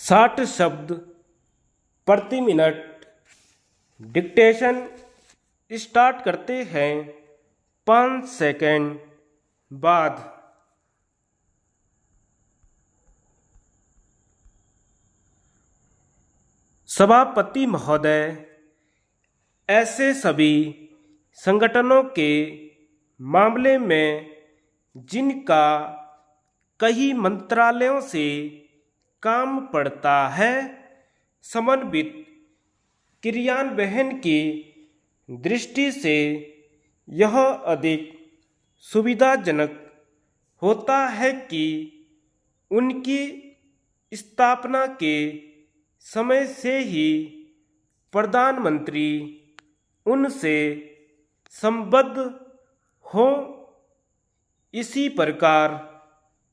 60 शब्द प्रति minute dictation start करते हैं 5 सेकंड बाद। सभापति महोदय, ऐसे सभी संगठनों के मामले में जिनका कई मंत्रालयों से काम पड़ता है, समन्वित क्रियान्वयन की दृष्टि से यह अधिक सुविधाजनक होता है कि उनकी स्थापना के समय से ही प्रधानमंत्री उनसे संबद्ध हों। इसी प्रकार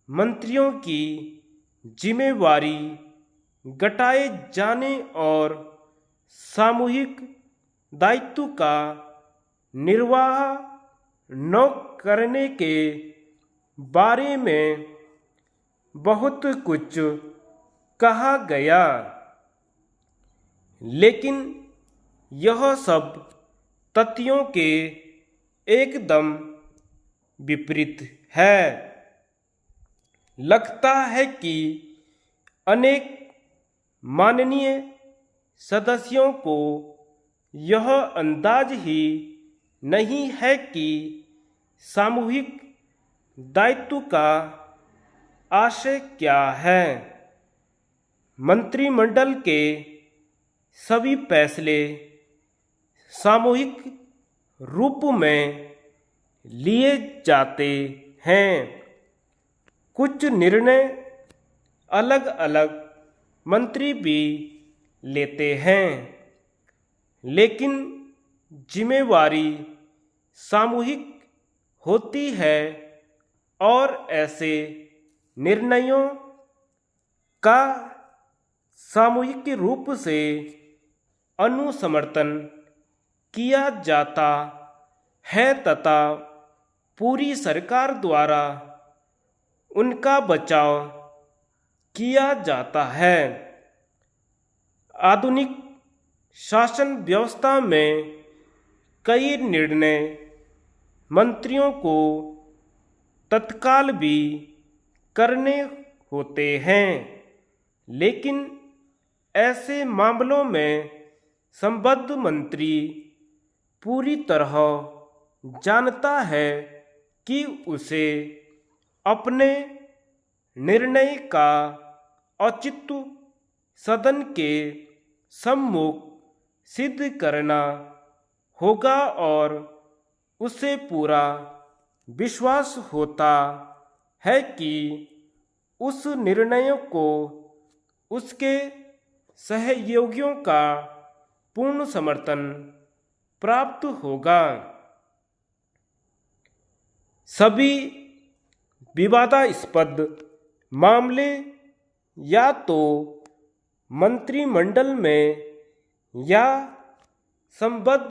मंत्रियों की जिम्मेवारी घटाए जाने और सामूहिक दायित्व का निर्वाह न करने के बारे में बहुत कुछ कहा गया, लेकिन यह सब तथ्यों के एकदम विपरीत है। लगता है कि अनेक माननीय सदस्यों को यह अंदाज ही नहीं है कि सामूहिक दायित्व का आशय क्या है। मंत्रिमंडल के सभी फैसले सामूहिक रूप में लिए जाते हैं। कुछ निर्णय अलग अलग मंत्री भी लेते हैं, लेकिन जिम्मेवारी सामूहिक होती है और ऐसे निर्णयों का सामूहिक रूप से अनुसमर्थन किया जाता है तथा पूरी सरकार द्वारा उनका बचाव किया जाता है। आधुनिक शासन व्यवस्था में कई निर्णय मंत्रियों को तत्काल भी करने होते हैं, लेकिन ऐसे मामलों में संबद्ध मंत्री पूरी तरह जानता है कि उसे अपने निर्णय का औचित्य सदन के सम्मुख सिद्ध करना होगा और उसे पूरा विश्वास होता है कि उस निर्णय को उसके सहयोगियों का पूर्ण समर्थन प्राप्त होगा। सभी विवादास्पद मामले या तो मंत्रिमंडल में या संबद्ध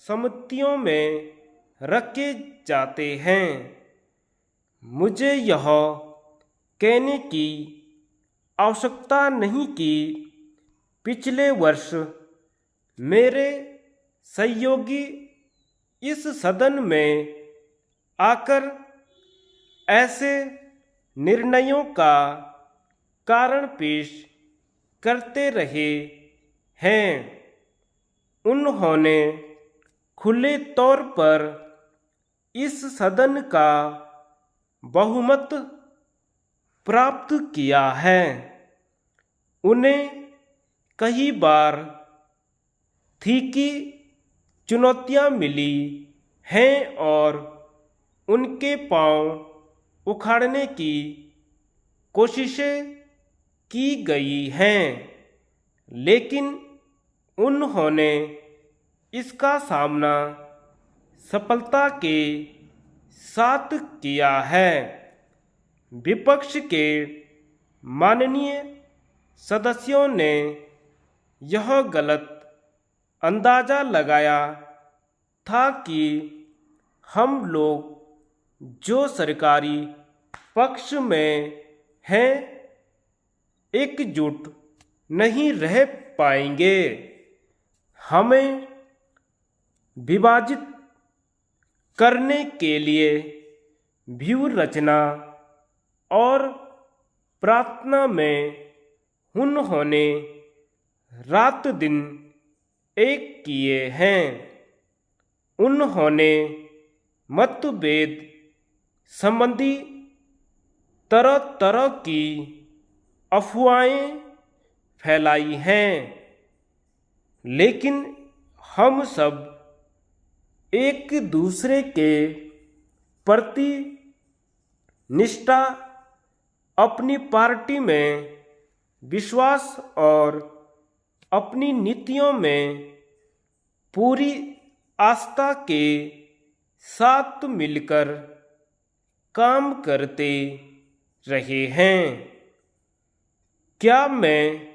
समितियों में रखे जाते हैं। मुझे यह कहने की आवश्यकता नहीं कि पिछले वर्ष मेरे सहयोगी इस सदन में आकर ऐसे निर्णयों का कारण पेश करते रहे हैं। उन्होंने खुले तौर पर इस सदन का बहुमत प्राप्त किया है। उन्हें कई बार तीखी चुनौतियां मिली हैं और उनके पांव उखाड़ने की कोशिशें की गई हैं, लेकिन उन्होंने इसका सामना सफलता के साथ किया है। विपक्ष के माननीय सदस्यों ने यह गलत अंदाजा लगाया था कि हम लोग जो सरकारी पक्ष में हैं एकजुट नहीं रह पाएंगे। हमें विभाजित करने के लिए व्यूह रचना और प्रार्थना में उन्होंने रात दिन एक किए हैं। उन्होंने मतभेद संबंधी तरह तरह की अफवाहें फैलाई हैं, लेकिन हम सब एक दूसरे के प्रति निष्ठा, अपनी पार्टी में विश्वास और अपनी नीतियों में पूरी आस्था के साथ मिलकर काम करते रहे हैं। क्या मैं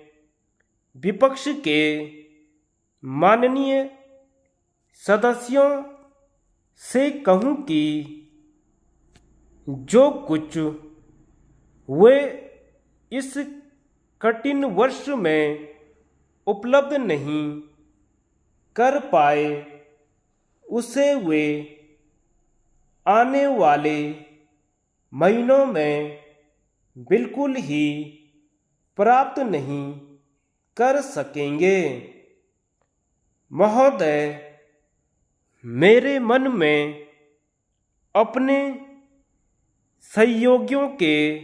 विपक्ष के माननीय सदस्यों से कहूं कि जो कुछ वे इस कठिन वर्ष में उपलब्ध नहीं कर पाए, उसे वे आने वाले महीनों में बिल्कुल ही प्राप्त नहीं कर सकेंगे। महोदय, मेरे मन में अपने सहयोगियों के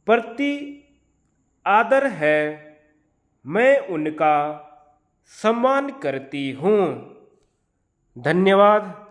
प्रति आदर है। मैं उनका सम्मान करती हूँ। धन्यवाद।